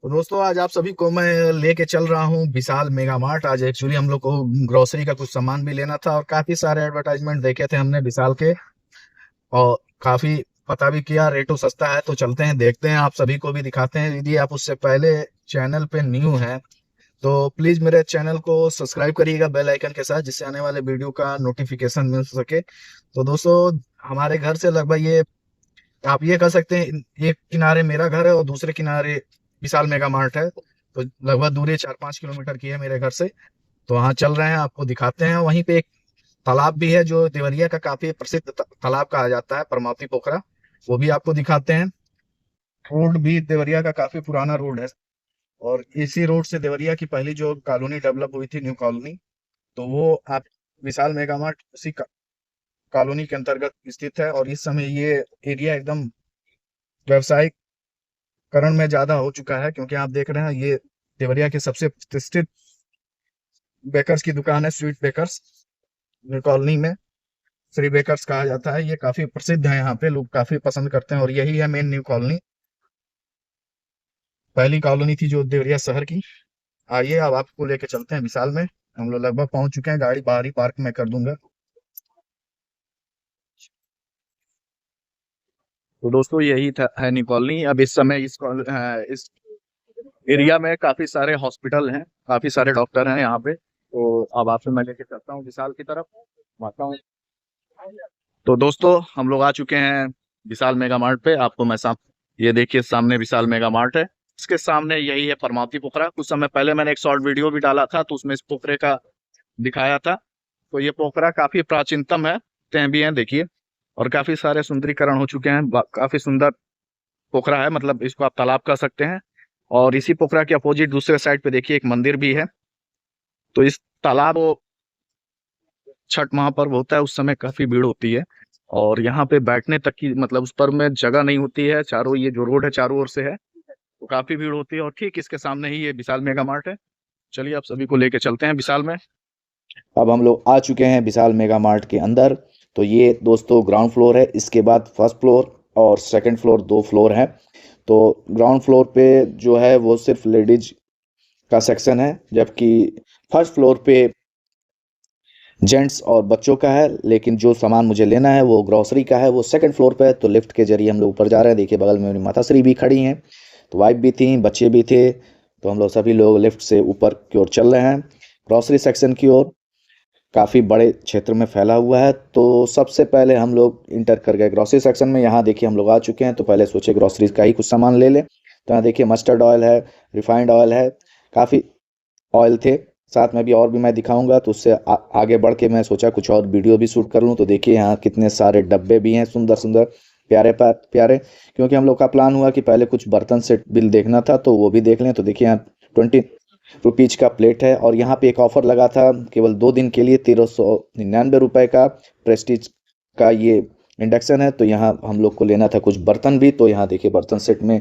तो दोस्तों आज आप सभी को मैं लेके चल रहा हूँ विशाल मेगा मार्ट। आज एक्चुअली हम लोग को ग्रोसरी का कुछ सामान भी लेना था और काफी सारे एडवर्टाइजमेंट देखे थे हमने विशाल के। और काफी पता भी किया, रेटो सस्ता है। तो चलते हैं, देखते हैं, आप सभी को भी दिखाते हैं। यदि आप उससे पहले चैनल पे न्यू हैं तो प्लीज मेरे चैनल को सब्सक्राइब करिएगा बेल आइकन के साथ, जिससे आने वाले वीडियो का नोटिफिकेशन मिल सके। तो दोस्तों, हमारे घर से लगभग ये, आप ये कह सकते हैं, एक किनारे मेरा घर है और दूसरे किनारे विशाल मेगा मार्ट है। तो लगभग दूरी 4-5 किलोमीटर की है मेरे घर से। तो वहाँ चल रहे हैं, आपको दिखाते हैं। वहीं पे एक तालाब भी है जो देवरिया का काफी प्रसिद्ध तालाब कहा जाता है, परमावती पोखरा। वो भी आपको दिखाते हैं। रोड भी देवरिया का काफी पुराना रोड है। और इसी रोड से देवरिया की पहली जो कॉलोनी डेवलप हुई थी, न्यू कॉलोनी, तो वो आप विशाल मेगा मार्ट उसी कॉलोनी के अंतर्गत स्थित है। और इस समय ये एरिया एकदम व्यवसायिक करण में ज्यादा हो चुका है, क्योंकि आप देख रहे हैं ये देवरिया के सबसे प्रतिष्ठित बेकर्स की दुकान है, स्वीट बेकर्स। न्यू कॉलोनी में श्री बेकर्स कहा जाता है। ये काफी प्रसिद्ध है, यहाँ पे लोग काफी पसंद करते हैं। और यही है मेन न्यू कॉलोनी, पहली कॉलोनी थी जो देवरिया शहर की। आइए अब आपको लेके चलते हैं विशाल में। हम लोग लगभग पहुंच चुके हैं, गाड़ी बाहर ही पार्क में कर दूंगा। तो दोस्तों, यही था है न्यू कॉलोनी। अब इस समय इस एरिया में काफी सारे हॉस्पिटल हैं, काफी सारे डॉक्टर हैं यहाँ पे। तो अब आपसे मैं लेके चलता हूँ विशाल की तरफ, आता हूँ। तो दोस्तों, हम लोग आ चुके हैं विशाल मेगा मार्ट पे। आपको मैं ये देखिए, सामने विशाल मेगा मार्ट है। इसके सामने यही है परमावती पोखरा। कुछ समय पहले मैंने एक शॉर्ट वीडियो भी डाला था, तो उसमें इस पोखरे का दिखाया था। तो ये पोखरा काफी प्राचीनतम है, भी हैं देखिए। और काफी सारे सुंदरीकरण हो चुके हैं, काफी सुंदर पोखरा है, मतलब इसको आप तालाब कह सकते हैं। और इसी पोखरा के अपोजिट दूसरे साइड पे देखिए एक मंदिर भी है। तो इस तालाब, छठ महापर्व होता है उस समय काफी भीड़ होती है। और यहाँ पे बैठने तक की, मतलब उस पर में जगह नहीं होती है। चारों, ये जो रोड है चारों ओर से है, तो काफी भीड़ होती है। और ठीक इसके सामने ही ये विशाल मेगा मार्ट है। चलिए आप सभी को लेके चलते हैं विशाल में। अब हम लोग आ चुके हैं विशाल मेगा मार्ट के अंदर। तो ये दोस्तों ग्राउंड फ्लोर है, इसके बाद फर्स्ट फ्लोर और सेकंड फ्लोर, दो फ्लोर है। तो ग्राउंड फ्लोर पे जो है वो सिर्फ लेडीज का सेक्शन है, जबकि फर्स्ट फ्लोर पे जेंट्स और बच्चों का है। लेकिन जो सामान मुझे लेना है वो ग्रोसरी का है, वो सेकंड फ्लोर पे है। तो लिफ्ट के जरिए हम लोग ऊपर जा रहे हैं। देखिए बगल में मेरी माताश्री भी खड़ी हैं, तो वाइफ भी थी, बच्चे भी थे। तो हम लोग सभी लोग लिफ्ट से ऊपर की ओर चल रहे हैं, ग्रोसरी सेक्शन की ओर। काफ़ी बड़े क्षेत्र में फैला हुआ है। तो सबसे पहले हम लोग इंटर कर गए ग्रोसरी सेक्शन में। यहाँ देखिए हम लोग आ चुके हैं। तो पहले सोचे ग्रोसरीज का ही कुछ सामान ले लें। तो यहाँ देखिए मस्टर्ड ऑयल है, रिफाइंड ऑयल है, काफ़ी ऑयल थे। साथ में भी और भी मैं दिखाऊंगा। तो उससे आगे बढ़ के मैं सोचा कुछ और वीडियो भी शूट कर लूँ। तो देखिए यहाँ कितने सारे डब्बे भी हैं, सुंदर सुंदर, प्यारे प्यारे। क्योंकि हम लोग का प्लान हुआ कि पहले कुछ बर्तन सेट बिल देखना था, तो वो भी देख लें। तो देखिए यहाँ 20 रुपीज का प्लेट है। और यहाँ पे एक ऑफर लगा था केवल 2 दिन के लिए, 1399 रुपये का प्रेस्टीज का ये इंडक्शन है। तो यहाँ हम लोग को लेना था कुछ बर्तन भी। तो यहाँ देखिए बर्तन सेट में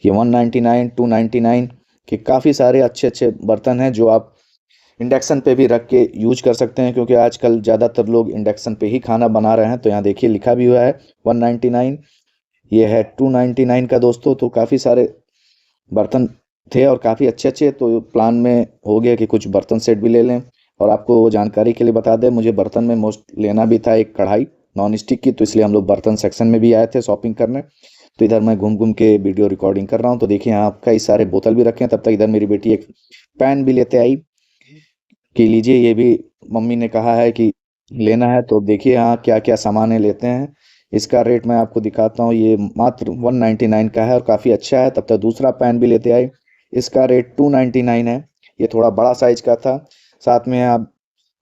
ये 199, 299 के काफ़ी सारे अच्छे अच्छे बर्तन हैं, जो आप इंडक्शन पे भी रख के यूज कर सकते हैं। क्योंकि आजकल ज़्यादातर लोग इंडक्शन पे ही खाना बना रहे हैं। तो यहाँ देखिए लिखा भी हुआ है 199, ये है 299 का दोस्तों। तो काफ़ी सारे बर्तन थे और काफ़ी अच्छे अच्छे। तो प्लान में हो गया कि कुछ बर्तन सेट भी ले लें। और आपको जानकारी के लिए बता दें, मुझे बर्तन में मोस्ट लेना भी था एक कढ़ाई नॉन स्टिक की। तो इसलिए हम लोग बर्तन सेक्शन में भी आए थे शॉपिंग करने। तो इधर मैं घूम घूम के वीडियो रिकॉर्डिंग कर रहा हूँ। तो देखिए यहाँ कई सारे बोतल भी रखे हैं। तब तक इधर मेरी बेटी एक पैन भी लेते आई कि लीजिए, ये भी मम्मी ने कहा है कि लेना है। तो देखिए यहाँ क्या क्या सामान लेते हैं। इसका रेट मैं आपको दिखाता हूँ, ये मात्र 199 का है और काफ़ी अच्छा है। तब तक दूसरा पैन भी लेते आए, इसका रेट 299 है। ये थोड़ा बड़ा साइज का था। साथ में आप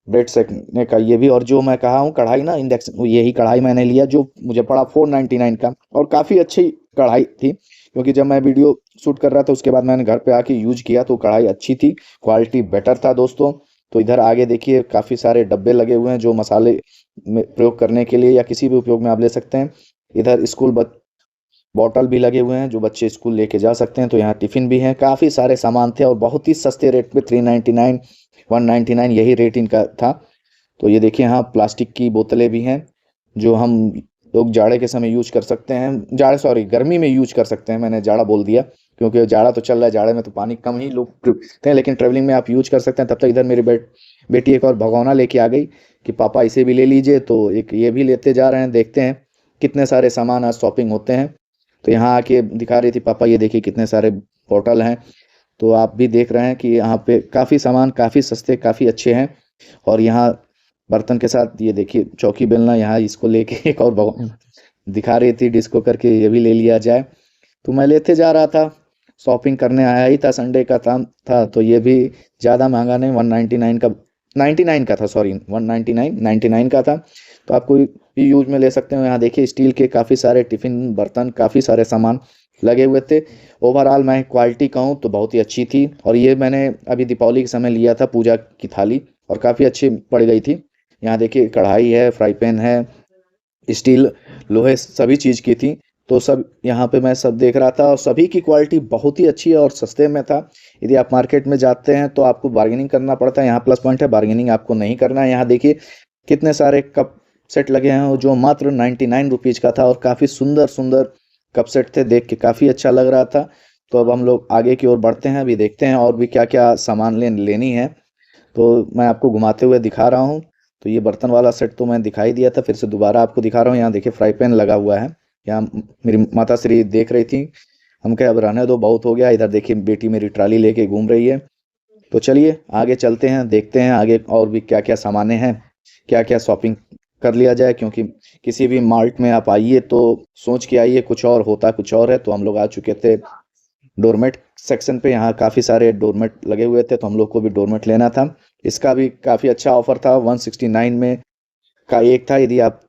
ब्रेड सेकने का ये भी। और जो मैं कहा हूँ कढ़ाई ना, इंडक्शन, यही कढ़ाई मैंने लिया जो मुझे पड़ा 499 का। और काफ़ी अच्छी कढ़ाई थी, क्योंकि जब मैं वीडियो शूट कर रहा था उसके बाद मैंने घर पे आके यूज किया, तो कढ़ाई अच्छी थी, क्वालिटी बेटर था दोस्तों। तो इधर आगे देखिए काफ़ी सारे डब्बे लगे हुए हैं, जो मसाले में प्रयोग करने के लिए या किसी भी उपयोग में आप ले सकते हैं। इधर स्कूल बॉटल भी लगे हुए हैं, जो बच्चे स्कूल लेके जा सकते हैं। तो यहाँ टिफ़िन भी हैं, काफ़ी सारे सामान थे और बहुत ही सस्ते रेट पे, 399, 199 यही रेट इनका था। तो ये देखिए यहाँ प्लास्टिक की बोतलें भी हैं, जो हम लोग जाड़े के समय यूज कर सकते हैं। जाड़े, सॉरी, गर्मी में यूज कर सकते हैं, मैंने जाड़ा बोल दिया। क्योंकि जाड़ा तो चल रहा है, जाड़े में तो पानी कम ही लोग पीते हैं, लेकिन ट्रेवलिंग में आप यूज कर सकते हैं। तब तक इधर मेरी बेटी एक और भगोना लेके आ गई कि पापा इसे भी ले लीजिए, तो एक ये भी लेते जा रहे हैं। देखते हैं कितने सारे सामान आज शॉपिंग होते हैं। तो यहाँ आके दिखा रही थी, पापा ये देखिए कितने सारे बोतल हैं। तो आप भी देख रहे हैं कि यहाँ पे काफ़ी सामान काफ़ी सस्ते काफ़ी अच्छे हैं। और यहाँ बर्तन के साथ ये देखिए चौकी बेलना, यहाँ इसको लेके एक और दिखा रही थी डिस्को करके, ये भी ले लिया जाए। तो मैं लेते जा रहा था, शॉपिंग करने आया ही था, संडे का था तो ये भी ज़्यादा महंगा नहीं, 199 का, 99 का था, सॉरी 199 99 का था। तो आप कोई भी यूज में ले सकते हो। यहाँ देखिए स्टील के काफ़ी सारे टिफ़िन बर्तन काफ़ी सारे सामान लगे हुए थे। ओवरऑल मैं क्वालिटी कहूँ तो बहुत ही अच्छी थी। और ये मैंने अभी दीपावली के समय लिया था, पूजा की थाली, और काफ़ी अच्छी पड़ गई थी। यहाँ देखिए कढ़ाई है, फ्राई पैन है, स्टील लोहे सभी चीज़ की थी। तो सब यहाँ पे मैं सब देख रहा था, और सभी की क्वालिटी बहुत ही अच्छी है और सस्ते में था। यदि आप मार्केट में जाते हैं तो आपको बार्गेनिंग करना पड़ता है, यहाँ प्लस पॉइंट है, बार्गेनिंग आपको नहीं करना है। यहाँ देखिए कितने सारे कप सेट लगे हैं जो मात्र 99 रुपीज़ का था, और काफ़ी सुंदर सुंदर कप सेट थे, देख के काफ़ी अच्छा लग रहा था। तो अब हम लोग आगे की ओर बढ़ते हैं, अभी देखते हैं और भी क्या क्या सामान लेनी है। तो मैं आपको घुमाते हुए दिखा रहा हूँ। तो ये बर्तन वाला सेट तो मैं दिखाई दिया था, फिर से दोबारा आपको दिखा रहा हूँ। यहाँ देखिए फ्राई पैन लगा हुआ है। यहाँ मेरी माता श्री देख रही थी, हम कहे अब रहने दो, बहुत हो गया। इधर देखिए बेटी मेरी ट्राली लेके घूम रही है। तो चलिए आगे चलते हैं, देखते हैं आगे और भी क्या क्या सामानें हैं, क्या क्या शॉपिंग कर लिया जाए। क्योंकि किसी भी मार्ट में आप आइए तो सोच के आइए, कुछ और होता कुछ और है। तो हम लोग आ चुके थे डोरमेट सेक्शन पे, यहाँ काफ़ी सारे डोरमेट लगे हुए थे, तो हम लोग को भी डोरमेट लेना था। इसका भी काफ़ी अच्छा ऑफर था, 169 में का एक था। यदि आप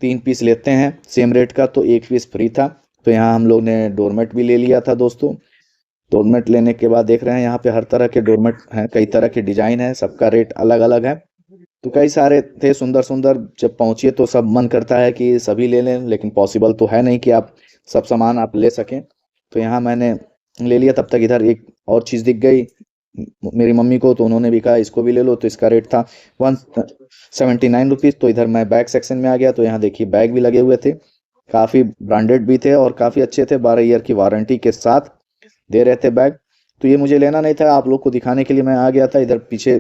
3 पीस लेते हैं सेम रेट का तो 1 पीस फ्री था। तो यहाँ हम लोग ने डोरमेट भी ले लिया था दोस्तों। डोरमेट लेने के बाद देख रहे हैं यहाँ पे हर तरह के डोरमेट हैं, कई तरह के डिजाइन है, सबका रेट अलग अलग है। तो कई सारे थे सुंदर सुंदर, जब पहुंचे तो सब मन करता है कि सभी ले लें, लेकिन पॉसिबल तो है नहीं कि आप सब सामान आप ले सकें। तो यहाँ मैंने ले लिया। तब तक इधर एक और चीज़ दिख गई मेरी मम्मी को, तो उन्होंने भी कहा इसको भी ले लो। तो इसका रेट था 179 रुपीज़। तो इधर मैं बैग सेक्शन में आ गया। तो यहाँ देखिए बैग भी लगे हुए थे, काफ़ी ब्रांडेड भी थे और काफ़ी अच्छे थे, 12 ईयर की वारंटी के साथ दे रहे थे बैग। तो ये मुझे लेना नहीं था, आप लोग को दिखाने के लिए मैं आ गया था। इधर पीछे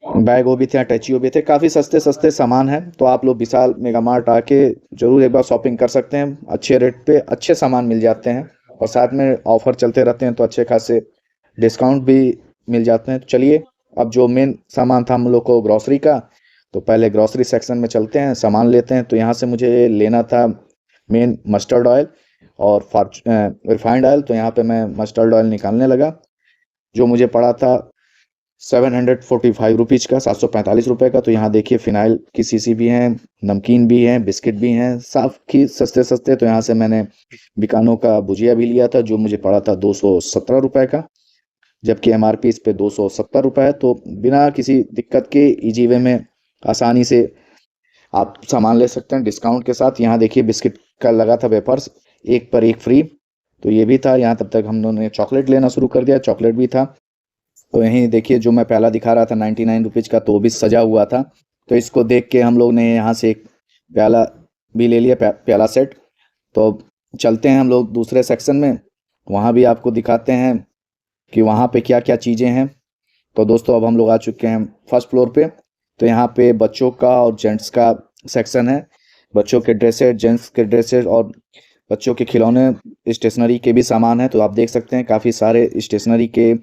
बैग वो भी थे, अटैची भी थे, काफ़ी सस्ते सस्ते सामान हैं। तो आप लोग विशाल मेगा मार्ट आके जरूर एक बार शॉपिंग कर सकते हैं, अच्छे रेट पे अच्छे सामान मिल जाते हैं। और साथ में ऑफर चलते रहते हैं तो अच्छे खासे डिस्काउंट भी मिल जाते हैं। तो चलिए अब जो मेन सामान था हम लोग को ग्रॉसरी का, तो पहले ग्रॉसरी सेक्शन में चलते हैं, सामान लेते हैं। तो यहाँ से मुझे लेना था मेन मस्टर्ड ऑयल और रिफाइंड ऑयल। तो यहाँ पे मैं मस्टर्ड ऑयल निकालने लगा, जो मुझे पड़ा था 745 रुपीज़ का, 745 रुपये का। तो यहाँ देखिए फिनाइल की शीशी भी हैं, नमकीन भी हैं, बिस्किट भी हैं, साफ की सस्ते सस्ते। तो यहाँ से मैंने बिकानो का भुजिया भी लिया था, जो मुझे पड़ा था 217 रुपये का, जबकि एमआरपी इस पे 270 रुपये है। तो बिना किसी दिक्कत के इजी वे में आसानी से आप सामान ले सकते हैं डिस्काउंट के साथ। यहाँ देखिए बिस्किट का लगा था वेफर्स, एक पर एक फ्री, तो ये भी था। यहाँ तब तक हम लोगों ने चॉकलेट लेना शुरू कर दिया, चॉकलेट भी था। तो यहीं देखिए जो मैं पहला दिखा रहा था 99 रुपीज़ का, तो वो भी सजा हुआ था। तो इसको देख के हम लोग ने यहाँ से एक प्याला भी ले लिया, प्याला सेट। तो चलते हैं हम लोग दूसरे सेक्शन में, वहाँ भी आपको दिखाते हैं कि वहाँ पे क्या क्या चीज़ें हैं। तो दोस्तों अब हम लोग आ चुके हैं फर्स्ट फ्लोर पे। तो यहाँ पे बच्चों का और जेंट्स का सेक्शन है, बच्चों के ड्रेसेस, जेंट्स के ड्रेसेस और बच्चों के खिलौने, स्टेशनरी के भी सामान है। तो आप देख सकते हैं काफ़ी सारे स्टेशनरी के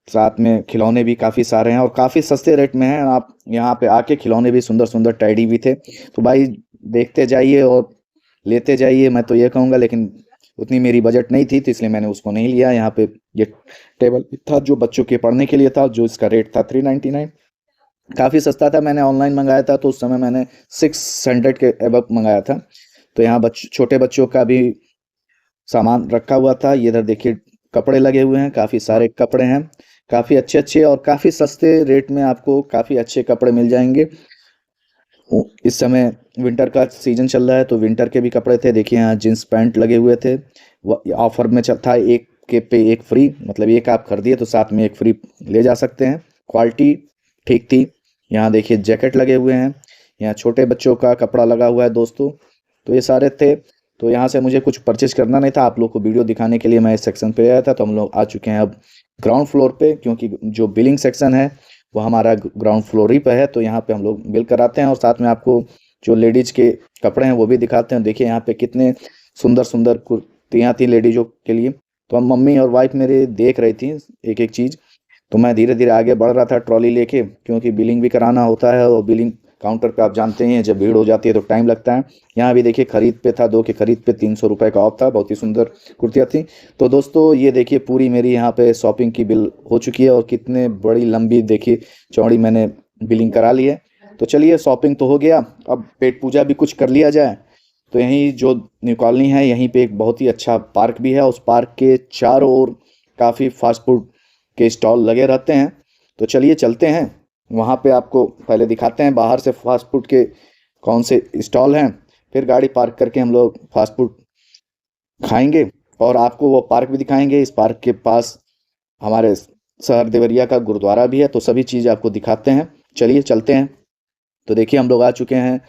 साथ में खिलौने भी काफ़ी सारे हैं और काफ़ी सस्ते रेट में हैं। आप यहाँ पे आके खिलौने भी सुंदर सुंदर टेडी भी थे। तो भाई देखते जाइए और लेते जाइए, मैं तो ये कहूँगा। लेकिन उतनी मेरी बजट नहीं थी तो इसलिए मैंने उसको नहीं लिया। यहाँ पे ये टेबल था जो बच्चों के पढ़ने के लिए था, जो इसका रेट था 399, काफ़ी सस्ता था। मैंने ऑनलाइन मंगाया था तो उस समय मैंने 600 के एबव मंगाया था। तो यहाँ छोटे बच्चों का भी सामान रखा हुआ था। ये इधर देखिए कपड़े लगे हुए हैं, काफ़ी सारे कपड़े हैं, काफ़ी अच्छे अच्छे और काफ़ी सस्ते रेट में आपको काफ़ी अच्छे कपड़े मिल जाएंगे। इस समय विंटर का सीजन चल रहा है तो विंटर के भी कपड़े थे। देखिए यहाँ जींस पैंट लगे हुए थे, ऑफर में चल था, एक के पे एक फ्री, मतलब एक आप खरीदिए तो साथ में एक फ्री ले जा सकते हैं। क्वालिटी ठीक थी। यहाँ देखिए जैकेट लगे हुए हैं, यहाँ छोटे बच्चों का कपड़ा लगा हुआ है दोस्तों। तो ये सारे थे। तो यहाँ से मुझे कुछ परचेज करना नहीं था, आप लोग को वीडियो दिखाने के लिए मैं इस सेक्शन पे आया था। तो हम लोग आ चुके हैं अब ग्राउंड फ्लोर पे, क्योंकि जो बिलिंग सेक्शन है वो हमारा ग्राउंड फ्लोर ही पे है। तो यहाँ पे हम लोग बिल कराते हैं और साथ में आपको जो लेडीज के कपड़े हैं वो भी दिखाते हैं। देखिए यहाँ पे कितने सुंदर सुंदर कुर्तियाँ थी लेडीजों के लिए। तो हम मम्मी और वाइफ मेरे देख रही थी एक एक चीज़, तो मैं धीरे धीरे आगे बढ़ रहा था ट्रॉली लेके, क्योंकि बिलिंग भी कराना होता है और बिलिंग काउंटर पे आप जानते ही हैं जब भीड़ हो जाती है तो टाइम लगता है। यहाँ भी देखिए खरीद पे था, 2 के खरीद पे 300 रुपये का ऑफ था, बहुत ही सुंदर कुर्तियाँ थी। तो दोस्तों ये देखिए पूरी मेरी यहाँ पे शॉपिंग की बिल हो चुकी है और कितने बड़ी लंबी देखिए चौड़ी मैंने बिलिंग करा ली है। तो चलिए शॉपिंग तो हो गया, अब पेट पूजा भी कुछ कर लिया जाए। तो यहीं जो न्यू कॉलोनी है यहीं पे एक बहुत ही अच्छा पार्क भी है, उस पार्क के चारों ओर काफ़ी फास्ट फूड के स्टॉल लगे रहते हैं। तो चलिए चलते हैं वहाँ पे, आपको पहले दिखाते हैं बाहर से फास्ट फूड के कौन से स्टॉल हैं, फिर गाड़ी पार्क करके हम लोग फास्ट फूड खाएंगे और आपको वो पार्क भी दिखाएंगे। इस पार्क के पास हमारे शहर देवरिया का गुरुद्वारा भी है, तो सभी चीज़ आपको दिखाते हैं। चलिए चलते हैं। तो देखिए हम लोग आ चुके हैं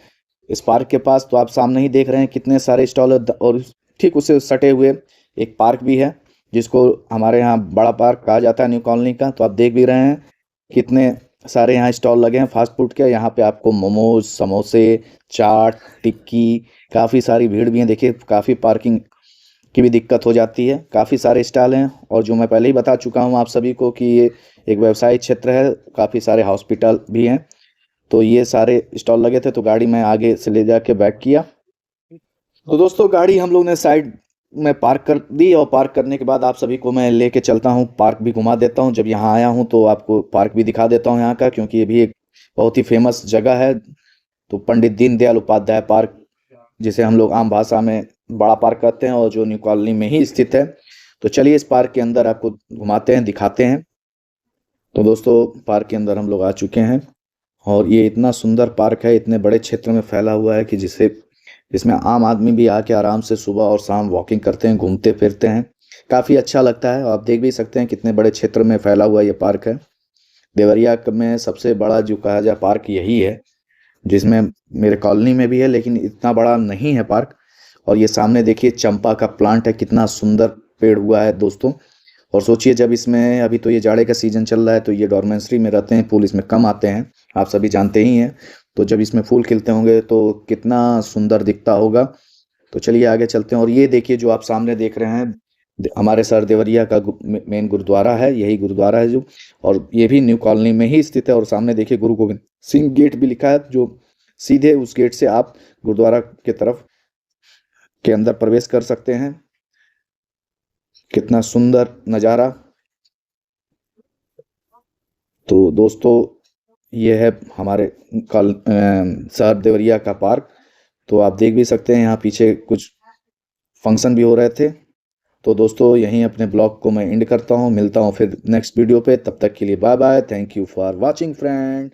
इस पार्क के पास। तो आप सामने ही देख रहे हैं कितने सारे स्टॉल है और ठीक उससे सटे हुए एक पार्क भी है जिसको हमारे यहाँ बड़ा पार्क कहा जाता है न्यू कॉलोनी का। तो आप देख भी रहे हैं कितने सारे यहाँ स्टॉल लगे हैं फास्ट फूड के। यहाँ पे आपको मोमोज, समोसे, चाट, टिक्की, काफ़ी सारी भीड़ भी है। देखिए काफ़ी पार्किंग की भी दिक्कत हो जाती है, काफ़ी सारे स्टॉल हैं। और जो मैं पहले ही बता चुका हूँ आप सभी को कि ये एक व्यवसायिक क्षेत्र है, काफ़ी सारे हॉस्पिटल भी हैं। तो ये सारे स्टॉल लगे थे, तो गाड़ी मैं आगे से ले जाके बैक किया। तो दोस्तों गाड़ी हम लोग ने साइड में पार्क कर दी और पार्क करने के बाद आप सभी को मैं लेके चलता हूँ, पार्क भी घुमा देता हूँ। जब यहाँ आया हूँ तो आपको पार्क भी दिखा देता हूँ यहाँ का, क्योंकि ये भी एक बहुत ही फेमस जगह है। तो पंडित दीनदयाल उपाध्याय पार्क, जिसे हम लोग आम भाषा में बड़ा पार्क कहते हैं और जो न्यू कॉलोनी में ही स्थित है। तो चलिए इस पार्क के अंदर आपको घुमाते हैं, दिखाते हैं। तो दोस्तों पार्क के अंदर हम लोग आ चुके हैं और ये इतना सुंदर पार्क है, इतने बड़े क्षेत्र में फैला हुआ है कि जिसमें आम आदमी भी आके आराम से सुबह और शाम वॉकिंग करते हैं, घूमते फिरते हैं, काफ़ी अच्छा लगता है। आप देख भी सकते हैं कितने बड़े क्षेत्र में फैला हुआ ये पार्क है। देवरिया में सबसे बड़ा जो कहा जाए पार्क यही है, जिसमें मेरे कॉलोनी में भी है लेकिन इतना बड़ा नहीं है पार्क। और ये सामने देखिए चंपा का प्लांट है, कितना सुंदर पेड़ हुआ है दोस्तों। और सोचिए जब इसमें, अभी तो ये जाड़े का सीजन चल रहा है तो ये डॉर्मेंट्री में रहते हैं, फूल इसमें कम आते हैं, आप सभी जानते ही हैं। तो जब इसमें फूल खिलते होंगे तो कितना सुंदर दिखता होगा। तो चलिए आगे चलते हैं। और ये देखिए जो आप सामने देख रहे हैं हमारे सर देवरिया का मेन गुरुद्वारा है, यही गुरुद्वारा है जो, और ये भी न्यू कॉलोनी में ही स्थित है। और सामने देखिए गुरु गोविंद सिंह गेट भी लिखा है, जो सीधे उस गेट से आप गुरुद्वारा के तरफ के अंदर प्रवेश कर सकते हैं। कितना सुंदर नज़ारा। तो दोस्तों ये है हमारे शहर देवरिया का पार्क। तो आप देख भी सकते हैं यहाँ पीछे कुछ फंक्शन भी हो रहे थे। तो दोस्तों यहीं अपने ब्लॉग को मैं एंड करता हूँ, मिलता हूँ फिर नेक्स्ट वीडियो पे। तब तक के लिए bye bye, thank you for watching friend.